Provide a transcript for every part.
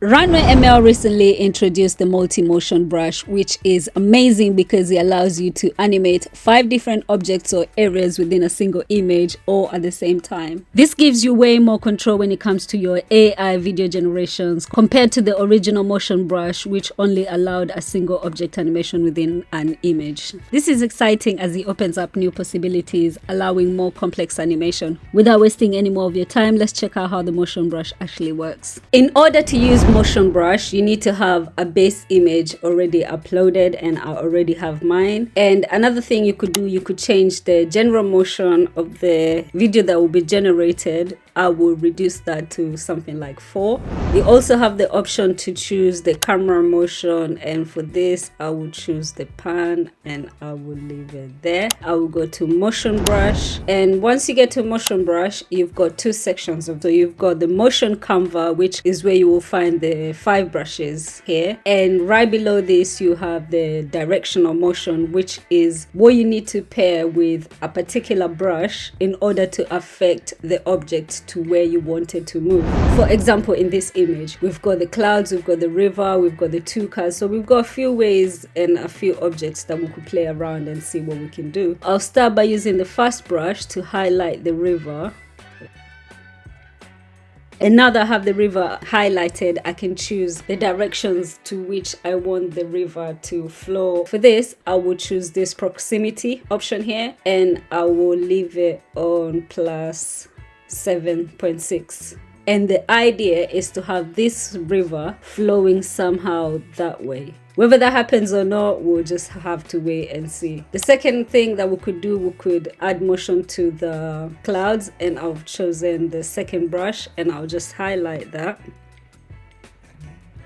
RunwayML recently introduced the multi-motion brush, which is amazing because it allows you to animate 5 different objects or areas within a single image all at the same time. This gives you way more control when it comes to your AI video generations compared to the original motion brush, which only allowed a single object animation within an image. This is exciting as it opens up new possibilities, allowing more complex animation. Without wasting any more of your time, let's check out how the motion brush actually works. In order to use motion brush, you need to have a base image already uploaded, and I already have mine. And another thing you could do, you could change the general motion of the video that will be generated. I will reduce that to something like 4. You also have the option to choose the camera motion, and for this I will choose the pan and I will leave it there. I will go to motion brush, and once you get to motion brush, you've got 2 sections. So you've got the motion canva, which is where you will find the 5 brushes here, and right below this you have the directional motion, which is what you need to pair with a particular brush in order to affect the object to where you want it to move. For example, in this image, we've got the clouds, we've got the river, we've got the 2 cars. So we've got a few ways and a few objects that we could play around and see what we can do. I'll start by using the first brush to highlight the river. And now that I have the river highlighted, I can choose the directions to which I want the river to flow. For this, I will choose this proximity option here, and I will leave it on plus 7.6. And the idea is to have this river flowing somehow that way. Whether that happens or not, we'll just have to wait and see. The second thing that we could do, we could add motion to the clouds, and I've chosen the second brush and I'll just highlight that.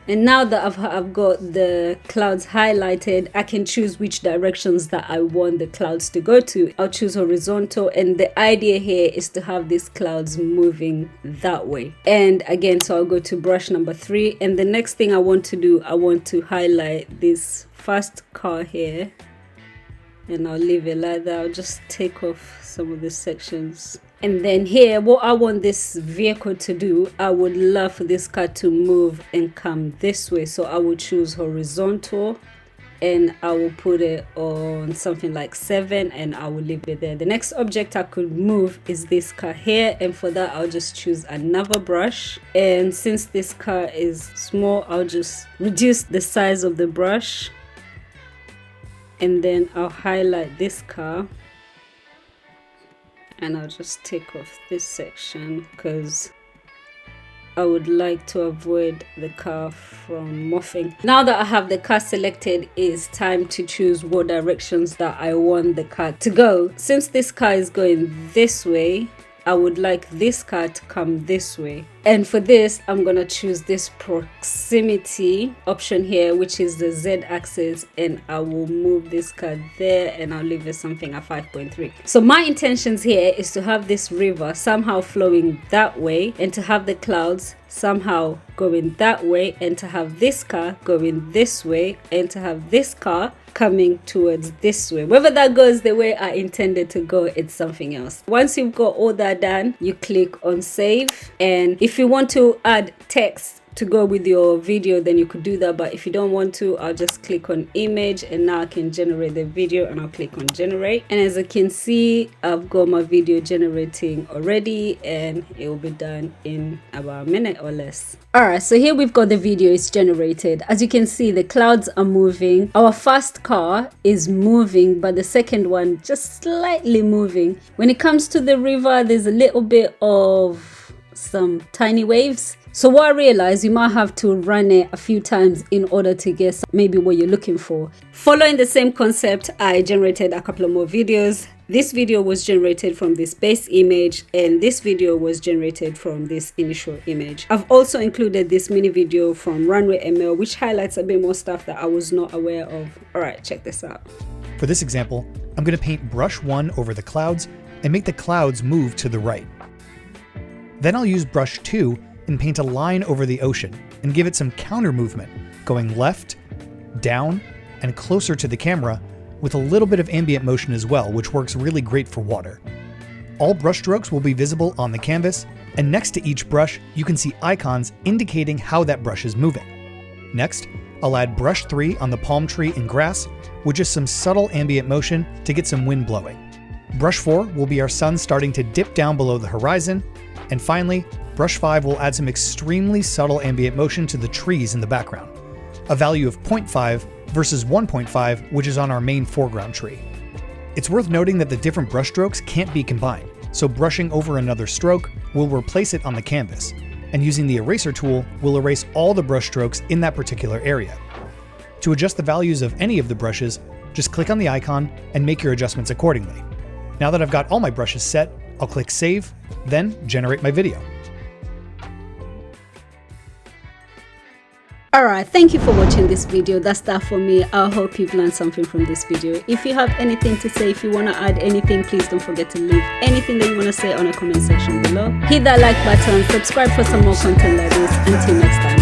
And now that I've got the clouds highlighted, I can choose which directions that I want the clouds to go to. I'll choose horizontal, and the idea here is to have these clouds moving that way. And again, so I'll go to brush number 3, and the next thing I want to do, I want to highlight this first car here, and I'll leave it like that. I'll just take off some of the sections. And then here, what I want this vehicle to do, I would love for this car to move and come this way. So I will choose horizontal, and I will put it on something like 7, and I will leave it there. The next object I could move is this car here, and for that I'll just choose another brush. And since this car is small, I'll just reduce the size of the brush, and then I'll highlight this car. And I'll just take off this section because I would like to avoid the car from morphing. Now that I have the car selected, it's time to choose what directions that I want the car to go. Since this car is going this way, I would like this car to come this way. And for this, I'm gonna choose this proximity option here, which is the Z axis, and I will move this car there, and I'll leave it something at 5.3. So my intentions here is to have this river somehow flowing that way, and to have the clouds somehow going that way, and to have this car going this way, and to have this car coming towards this way. Whether that goes the way I intended to go, it's something else. Once you've got all that done, you click on save, and if you want to add text to go with your video, then you could do that. But if you don't want to, I'll just click on image, and now I can generate the video, and I'll click on generate. And as you can see, I've got my video generating already, and it will be done in about a minute or less. Alright, so here we've got the video is generated. As you can see, the clouds are moving. Our first car is moving, but the second one just slightly moving. When it comes to the river, there's a little bit of some tiny waves. So what I realized, you might have to run it a few times in order to get maybe what you're looking for. Following the same concept, I generated a couple of more videos. This video was generated from this base image, and this video was generated from this initial image. I've also included this mini video from RunwayML, which highlights a bit more stuff that I was not aware of. All right, check this out. For this example, I'm going to paint brush 1 over the clouds and make the clouds move to the right. Then I'll use brush 2 and paint a line over the ocean and give it some counter movement, going left, down, and closer to the camera, with a little bit of ambient motion as well, which works really great for water. All brush strokes will be visible on the canvas, And next to each brush, you can see icons indicating how that brush is moving. Next, I'll add brush 3 on the palm tree and grass with just some subtle ambient motion to get some wind blowing. Brush 4 will be our sun starting to dip down below the horizon. And finally, brush 5 will add some extremely subtle ambient motion to the trees in the background, a value of 0.5 versus 1.5, which is on our main foreground tree. It's worth noting that the different brush strokes can't be combined, so brushing over another stroke will replace it on the canvas, and using the eraser tool will erase all the brush strokes in that particular area. To adjust the values of any of the brushes, just click on the icon and make your adjustments accordingly. Now that I've got all my brushes set, I'll click Save, then generate my video. Alright, thank you for watching this video. That's that for me. I hope you've learned something from this video. If you have anything to say, if you want to add anything, please don't forget to leave anything that you want to say on a comment section below. Hit that like button, subscribe for some more content like this. Until next time.